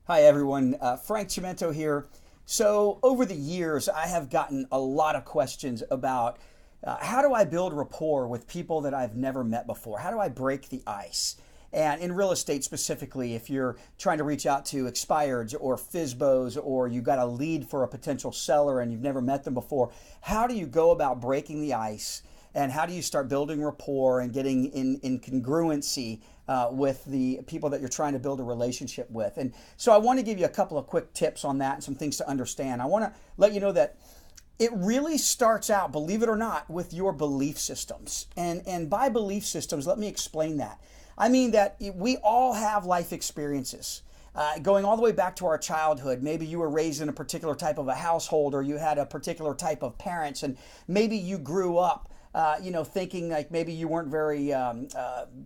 Hi everyone, Frank Chimento here. So over the years, I have gotten a lot of questions about how do I build rapport with people that I've never met before? How do I break the ice? And in real estate specifically, if you're trying to reach out to expireds or FSBOs or you got a lead for a potential seller and you've never met them before, how do you go about breaking the ice? And how do you start building rapport and getting in congruency with the people that you're trying to build a relationship with? And so I want to give you a couple of quick tips on that and some things to understand. I want to let you know that it really starts out, believe it or not, with your belief systems. And by belief systems, let me explain that. I mean that we all have life experiences. Going all the way back to our childhood, maybe you were raised in a particular type of a household or you had a particular type of parents, and maybe you grew up thinking like maybe you weren't very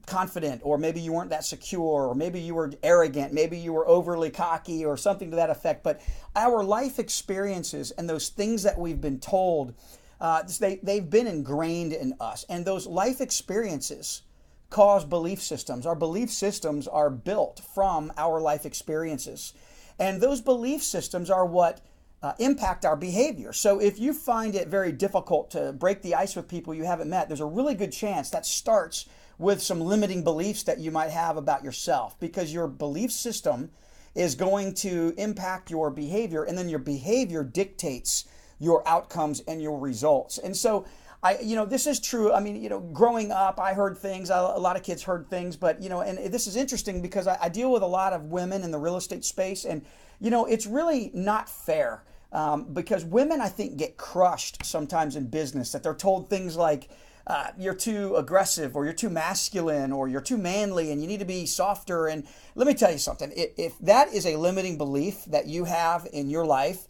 confident, or maybe you weren't that secure, or maybe you were arrogant, maybe you were overly cocky or something to that effect. But our life experiences and those things that we've been told, they've been ingrained in us. And those life experiences cause belief systems. Our belief systems are built from our life experiences. And those belief systems are what impact our behavior. So if you find it very difficult to break the ice with people you haven't met, there's a really good chance that starts with some limiting beliefs that you might have about yourself, because your belief system is going to impact your behavior, and then your behavior dictates your outcomes and your results. And so this is true. I mean, growing up, I heard things, a lot of kids heard things, but, and this is interesting because I deal with a lot of women in the real estate space, and, it's really not fair. Because women, I think, get crushed sometimes in business, that they're told things like, you're too aggressive, or you're too masculine, or you're too manly, and you need to be softer. And let me tell you something, if that is a limiting belief that you have in your life,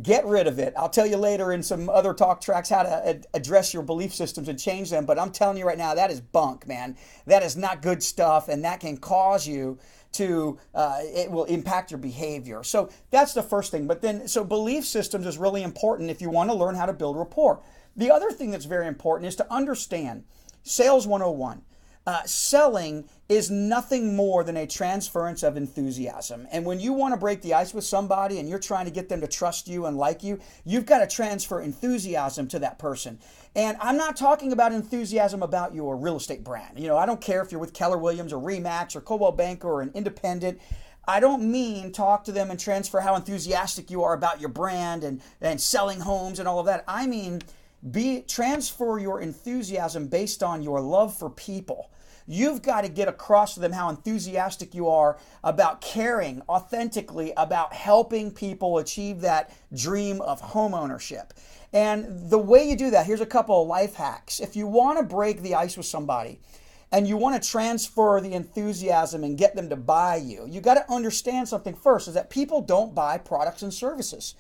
get rid of it. I'll tell you later in some other talk tracks how to address your belief systems and change them. But I'm telling you right now, that is bunk, man. That is not good stuff, and that can cause you to, it will impact your behavior. So that's the first thing. But then, so belief systems is really important if you want to learn how to build rapport. The other thing that's very important is to understand Sales 101. Selling is nothing more than a transference of enthusiasm. And when you want to break the ice with somebody and you're trying to get them to trust you and like you, you've got to transfer enthusiasm to that person. And I'm not talking about enthusiasm about your real estate brand. I don't care if you're with Keller Williams or Remax or Coldwell Banker or an independent. I don't mean talk to them and transfer how enthusiastic you are about your brand and selling homes and all of that. I mean, transfer your enthusiasm based on your love for people. You've got to get across to them how enthusiastic you are about caring authentically about helping people achieve that dream of home ownership. And the way you do that, here's a couple of life hacks. If you want to break the ice with somebody and you want to transfer the enthusiasm and get them to buy you got to understand something first, is that people don't buy products and services.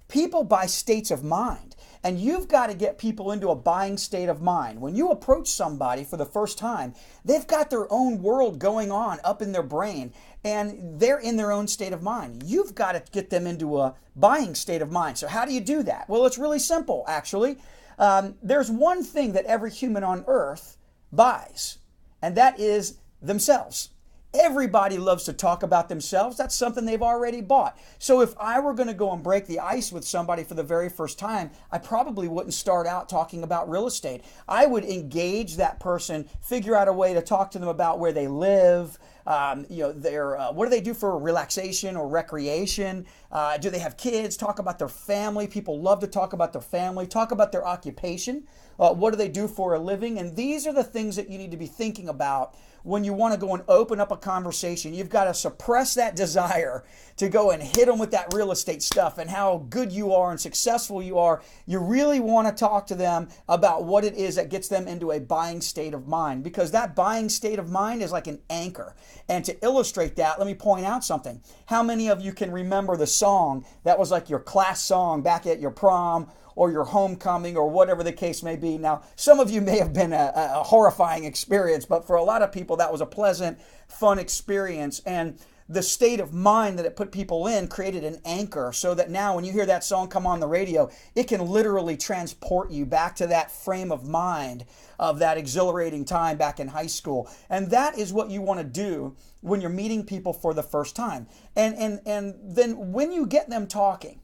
People buy states of mind. And you've got to get people into a buying state of mind. When you approach somebody for the first time, they've got their own world going on up in their brain, and they're in their own state of mind. You've got to get them into a buying state of mind. So how do you do that? Well, it's really simple, actually. There's one thing that every human on earth buys, and that is themselves. Everybody loves to talk about themselves. That's something they've already bought. So if I were going to go and break the ice with somebody for the very first time, I probably wouldn't start out talking about real estate. I would engage that person, figure out a way to talk to them about where they live, what do they do for relaxation or recreation? Do they have kids? Talk about their family. People love to talk about their family. Talk about their occupation. What do they do for a living? And these are the things that you need to be thinking about when you want to go and open up a conversation. You've got to suppress that desire to go and hit them with that real estate stuff and how good you are and successful you are. You really want to talk to them about what it is that gets them into a buying state of mind, because that buying state of mind is like an anchor. And to illustrate that, let me point out something. How many of you can remember the song that was like your class song back at your prom or your homecoming or whatever the case may be? Now, some of you may have been a horrifying experience, but for a lot of people, that was a pleasant, fun experience. And the state of mind that it put people in created an anchor, so that now when you hear that song come on the radio, it can literally transport you back to that frame of mind of that exhilarating time back in high school. And that is what you want to do when you're meeting people for the first time. And then when you get them talking,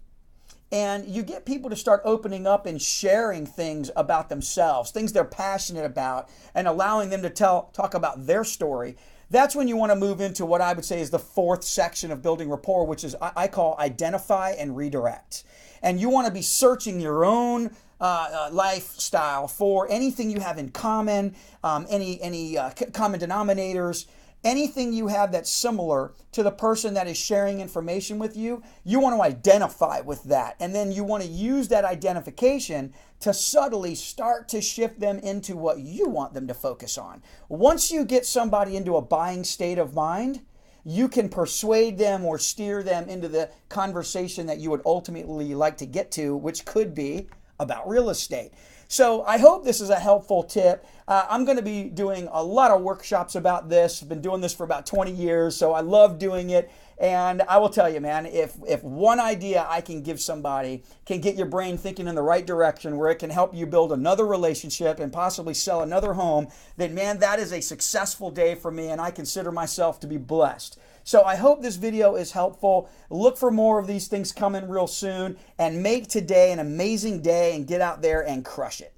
and you get people to start opening up and sharing things about themselves, things they're passionate about, and allowing them to talk about their story, that's when you want to move into what I would say is the fourth section of building rapport, which is I call identify and redirect. And you want to be searching your own lifestyle for anything you have in common, any common denominators, anything you have that's similar to the person that is sharing information with you. You want to identify with that, and then you want to use that identification to subtly start to shift them into what you want them to focus on. Once you get somebody into a buying state of mind, you can persuade them or steer them into the conversation that you would ultimately like to get to, which could be about real estate. So I hope this is a helpful tip. I'm going to be doing a lot of workshops about this. I've been doing this for about 20 years, so I love doing it. And I will tell you, man, if one idea I can give somebody can get your brain thinking in the right direction where it can help you build another relationship and possibly sell another home, then man, that is a successful day for me, and I consider myself to be blessed. So I hope this video is helpful. Look for more of these things coming real soon, and make today an amazing day and get out there and crush it.